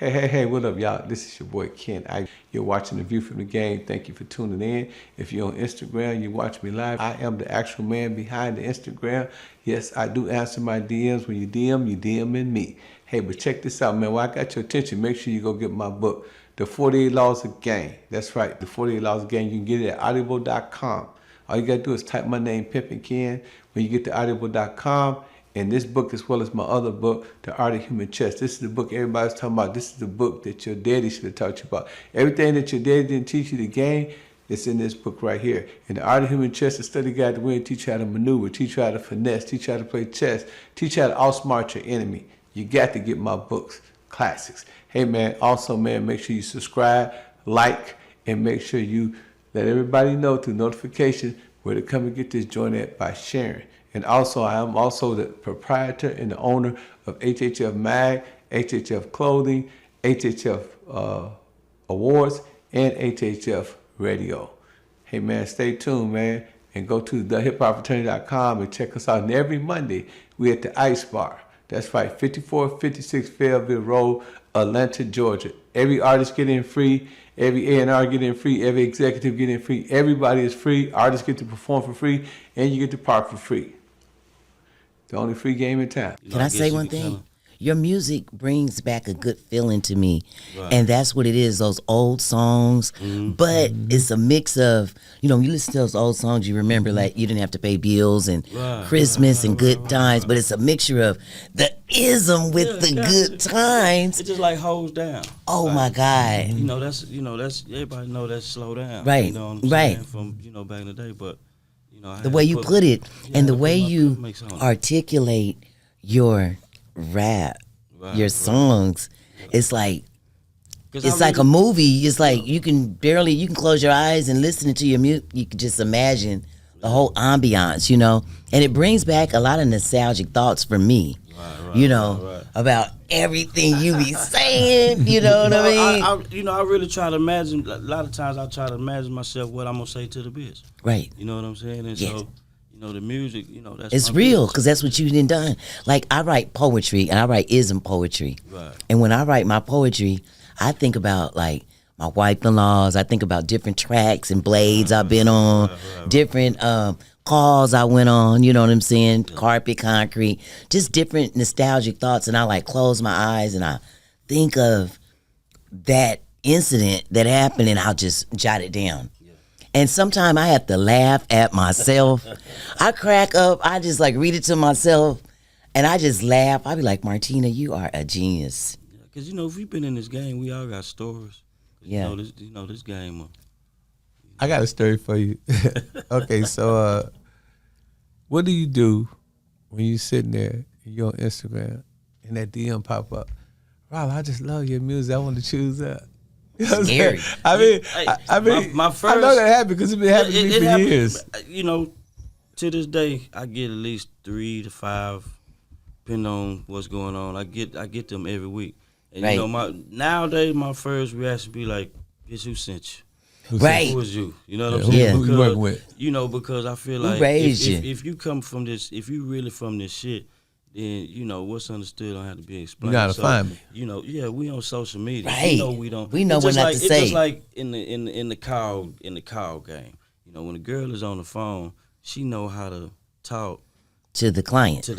Hey, what up, y'all? This is your boy Ken. You're watching The View from the Game. Thank you for tuning in. If you're on Instagram, you watch me live. I am the actual man behind the Instagram. Yes, I do answer my DMs. When you DMing me. Hey, but check this out, man. While I got your attention, make sure you go get my book, The 48 Laws of Game. That's right, The 48 Laws of Game. You can get it at audible.com. All you got to do is type my name, Pimpin' Ken. When you get to audible.com, and this book, as well as my other book, The Art of Human Chess. This is the book everybody's talking about. This is the book that your daddy should have taught you about. Everything that your daddy didn't teach you the game, it's in this book right here. In The Art of Human Chess, a study guide to win, teach you how to maneuver, teach you how to finesse, teach you how to play chess, teach you how to outsmart your enemy. You got to get my books, classics. Hey, man, also, man, make sure you subscribe, like, and make sure you let everybody know through notification where to come and get this joint at by sharing. And also, I am also the proprietor and the owner of HHF Mag, HHF Clothing, HHF Awards, and HHF Radio. Hey, man, stay tuned, man, and go to thehiphopfraternity.com and check us out. And every Monday, we're at the Ice Bar. That's right, 5456 Fayetteville Road, Atlanta, Georgia. Every artist get in free. Every A&R get in free. Every executive get in free. Everybody is free. Artists get to perform for free, and you get to park for free. The only free game in town. Can I say one thing? Your music brings back a good feeling to me. Right. And that's what it is, those old songs. Mm-hmm. But it's a mix of, when you listen to those old songs, you remember like you didn't have to pay bills and Christmas and good times. But it's a mixture of the ism with the good times. It's just like Hose Down. Oh, my God. That's everybody know that's Slow Down. Right, you know what I'm saying? From, back in the day. But, the way you put it and the way you articulate your rap, your songs, it's like a movie. It's like you can close your eyes and listen to your music. You can just imagine the whole ambiance, and it brings back a lot of nostalgic thoughts for me, about everything you be saying, you know what I mean? I really try to imagine, a lot of times I try to imagine myself what I'm going to say to the bitch. Right. You know what I'm saying? And so, the music, that's it's real because that's what you done. Like I write poetry and I write ism poetry. Right. And when I write my poetry, I think about like my wife-in-laws. I think about different tracks and blades I've been on, different calls I went on. You know what I'm saying? Yeah. Carpet, concrete, just different nostalgic thoughts. And I like close my eyes and I think of that incident that happened and I'll just jot it down. And sometimes I have to laugh at myself. I crack up. I just like read it to myself, and I just laugh. I be like, Martina, you are a genius. Because if we've been in this game, we all got stories. Yeah. This game. I got a story for you. Okay, so what do you do when you sitting there and you're on Instagram and that DM pop up? Ralo, I just love your music. I want to choose that. Scary. I mean, my first, I know that happened because it's been happening to me for years. To this day, I get at least 3 to 5, depending on what's going on. I get them every week. And nowadays my first reaction be like, "Bitch, who sent you? Right? Who was you? You know what I'm saying? Yeah. Who you working with? Because I feel like if you come from this, if you really from this shit, then what's understood don't have to be explained. You gotta find me. We on social media. Right. We don't. We know what not to say. It's just like in the call game. When a girl is on the phone, she know how to talk to the client.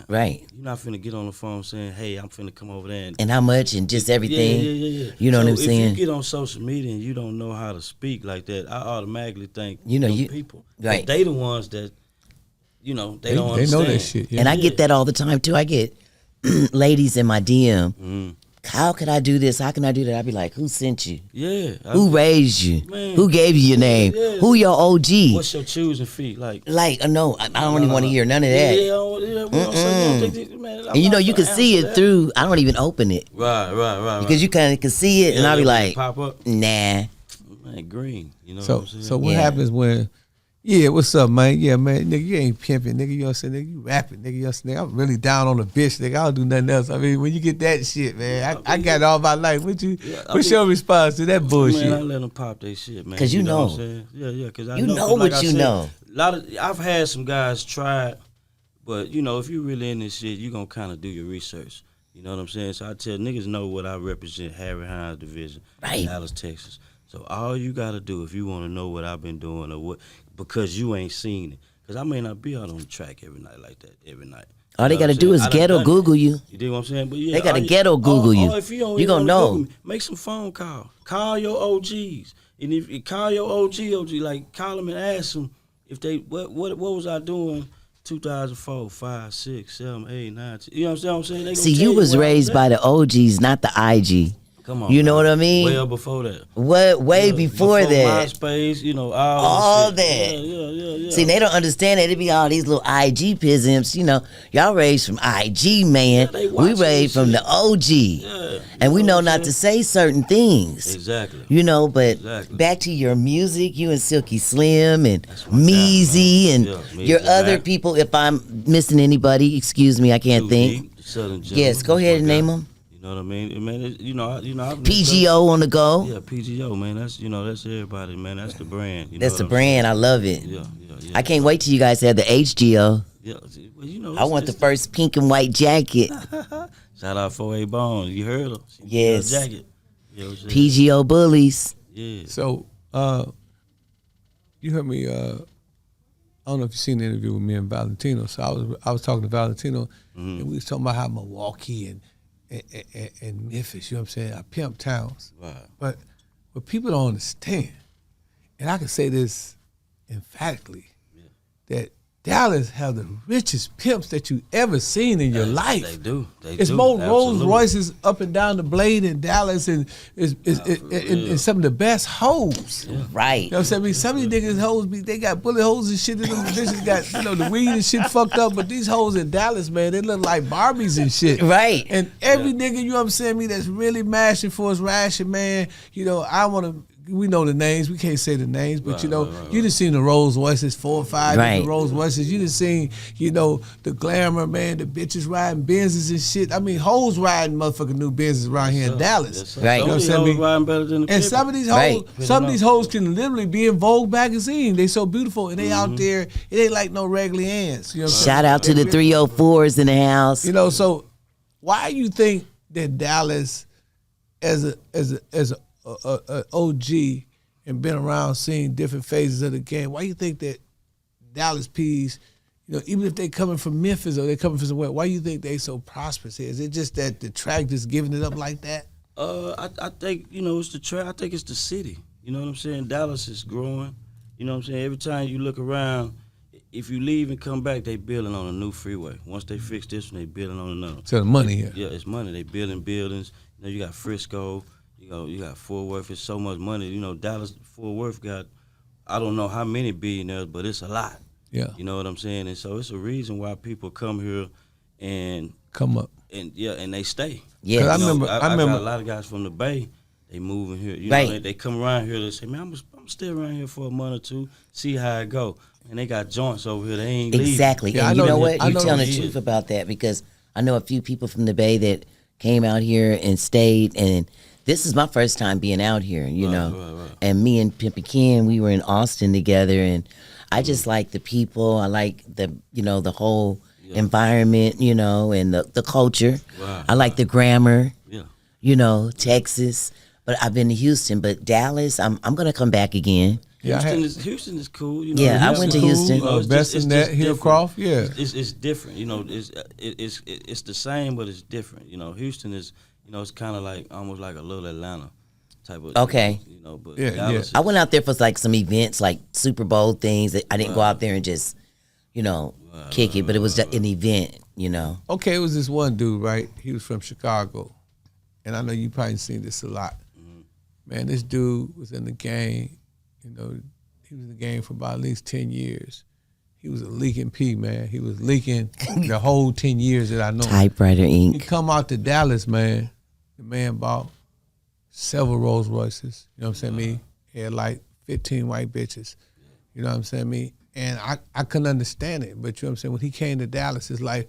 Right. You're not finna get on the phone saying, "Hey, I'm finna come over there and how much and just everything." Yeah. You know what I'm saying? If you get on social media and you don't know how to speak like that, I automatically think people. Right. They the ones that. They don't understand. They know that shit. Yeah. And I get that all the time, too. I get ladies in my DM. Mm. How can I do this? How can I do that? I be like, who sent you? Yeah. Who raised you? Man. Who gave you your name? Yeah. Who your OG? What's your choosing feet? Like no, I don't even want to hear none of that. And you can see it through. I don't even open it. Right. Because you kind of can see it, and I'll be like, pop up. Nah. Man, green. What I'm saying? So what happens when... Yeah, what's up, man? Yeah, man, nigga, you ain't pimping, nigga, you know what I'm saying? Nigga, you rapping, nigga, you know what I'm saying? I'm really down on the bitch, nigga. I don't do nothing else. I mean, when you get that shit, man, I got it all my life. What's your response to that bullshit? Man, I let them pop their shit, man. Because you know. What I'm saying? Yeah, because I know. You know like what you know. I've had some guys try it, but, if you really in this shit, you going to kind of do your research. You know what I'm saying? So I tell niggas know what I represent, Harry Hines Division, Right. Dallas, Texas. So all you gotta do if you wanna know what I've been doing or what, because you ain't seen it. Cause I may not be out on the track every night like that, every night. All they You know gotta what I'm do saying? is I done ghetto done it. Google you. You dig what I'm saying? But yeah, They gotta all ghetto Google you. if you don't You even gonna wanna know. Google me, make some phone calls. Call your OGs. And if you call your OG, like call them and ask them if they what was I doing 2004, 5, 6, 7, 8, 9, 10. You know what I'm saying? They gonna See, tell you was where I raised at. by the OGs, not the IG. Come on, You know man. what I mean? Well before that. Way Yeah, before that. MySpace, you know, All that. that. Yeah. See, they don't understand that. It be all these little IG pisms. You know, y'all raised from IG, man. Yeah, they We watching raised this from shit. the OG. Yeah, And we know what I'm not to saying? say certain things. Exactly. You know, but Exactly. back to your music, you and Silky Slim and That's my guy, Meezy man. and Yeah, Meezy, your other Mac. people. If I'm missing anybody, excuse me, I can't Too think. Deep, the Southern Gentleman. Yes, go That's ahead my and guy. name them. You know what I mean? Man, I've PGO on the go. Yeah, PGO, man. That's that's everybody, man. That's the brand. You know That's what the I'm brand. saying? I love it. Yeah. I can't wait till you guys have the HGO. Yeah, well, you know. I want the first pink and white jacket. Shout out 4A Bones. You heard her. She Yes. got a jacket. You know what I'm saying? PGO bullies. Yeah. So, you heard me. I don't know if you seen the interview with me and Valentino. So I was talking to Valentino, and we was talking about how Milwaukee and Memphis, you know what I'm saying, are pimp towns. Wow. But what people don't understand, and I can say this emphatically, that Dallas have the richest pimps that you ever seen in your life. They do. It's more Rolls Royces up and down the blade in Dallas, and and some of the best hoes. Yeah. Right. You know what I'm saying? I mean, some of these niggas hoes, they got bullet holes and shit in them. Bitches got, the weed and shit fucked up. But these hoes in Dallas, man, they look like Barbies and shit. Right. And every nigga, you know what I'm saying, me that's really mashing for his ration, man, I want to, we know the names. We can't say the names, but Right. you done seen the Rolls Royces, 4 or 5 Right. different Rolls Royces. You done seen, the glamour, man, the bitches riding Benzes and shit. I mean, hoes riding motherfucking new Benzes around here in Dallas. Yes, sir. Right. Some You know of what these I'm saying? hoes riding better than the And Pimpin'. some of these Right. hoes, can literally be in Vogue magazine. They so beautiful, and they out there. It ain't like no regular ants. You know what I'm saying? Shout out to the 304'S in the house. So why you think that Dallas, as a OG and been around seeing different phases of the game, why you think that Dallas P's, even if they coming from Memphis or they coming from somewhere, why you think they so prosperous here? Is it just that the track just giving it up like that? I think it's the track. I think it's the city. You know what I'm saying? Dallas is growing. You know what I'm saying? Every time you look around, if you leave and come back, they building on a new freeway. Once they fix this one, they building on another. So the money here. Yeah, it's money. They building buildings. You got Frisco. You got Fort Worth. It's so much money. Dallas, Fort Worth got, I don't know how many billionaires, but it's a lot. Yeah. You know what I'm saying? And so it's a reason why people come here and Come up. and they stay. Yes. I remember- I I remember- got a lot of guys from the Bay. They moving here. Right. They come around here. They say, man, I'm stay around here for a month or two, see how it go. And they got joints over here. They ain't leaving. Exactly. Yeah, And I you know know you- what? I You're know telling the you- truth about that because I know a few people from the Bay that came out here and stayed, and this is my first time being out here, Right. And me and Pimpy Ken, we were in Austin together, and I just like the people. I like the whole environment, and the culture. Right. I like the grammar, Yeah. Texas. But I've been to Houston, but Dallas, I'm gonna come back again. Yeah, Houston is cool. Yeah, I went to Houston. Best in that, Hillcroft, yeah. It's different. It's the same, but it's different. Houston is, it's kind of like almost like a little Atlanta type of. Okay. But Yeah, Dallas is- I went out there for like some events, like Super Bowl things. I didn't go out there and just, kick it, but it was an event, Okay, it was this one dude, right? He was from Chicago. And I know you probably seen this a lot. Man, this dude was in the game, he was in the game for about at least 10 years. He was a leaking P, man. He was leaking the whole 10 years that I know him. Typewriter He ink. come out to Dallas, man. The man bought several Rolls Royces. You know what I'm saying? Me had like 15 white bitches. You know what I'm saying? Me. And I couldn't understand it. But you know what I'm saying? When he came to Dallas, his life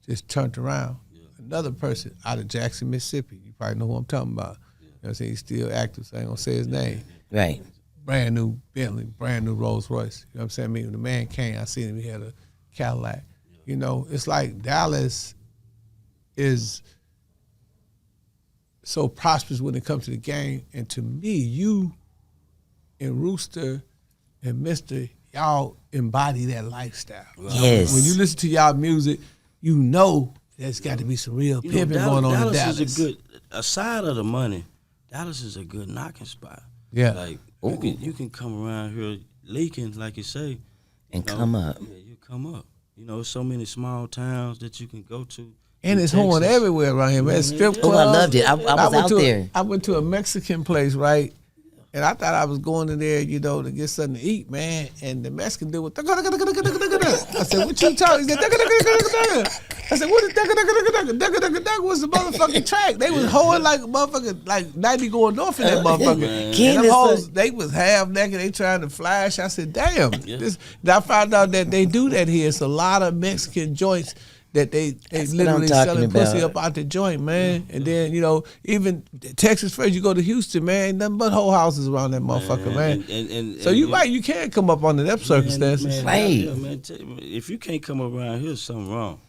just turned around. Another person out of Jackson, Mississippi. You probably know who I'm talking about. You know what I'm saying? He's still active, so I ain't gonna say his name. Right. Brand new Bentley, brand new Rolls Royce. You know what I'm saying? I mean, when the man came, I seen him, he had a Cadillac. It's like Dallas is so prosperous when it comes to the game. And to me, you and Rooster and Mr. Y'all embody that lifestyle. Yes. When you listen to y'all music, you know there's got to be some real pimping going on in Dallas. Is a good, aside of the money, Dallas is a good knocking spot. Yeah. Like you can come around here leaking, like you say, and come up. Yeah, you come up. You know, so many small towns that you can go to. And it's horn everywhere around here, man. Strip clubs. Oh, I loved it. I was out there. I went to a Mexican place, right? And I thought I was going in there, you know, to get something to eat, man. And the Mexican dude was, I said, what you talking? He said, I said, what is what's the motherfucking track? They was hoeing like motherfucking, like 90 going north in that motherfucker. And them hoes, they was half naked, they trying to flash. I said, damn. I found out that they do that here. It's a lot of Mexican joints that they literally selling pussy up out the joint, man. And then, you know, even Texas first, you go to Houston, man, ain't nothing but whole houses around that motherfucker, man. So you right, you can't come up under that circumstances. Right. Yeah, man, if you can't come around here, something wrong.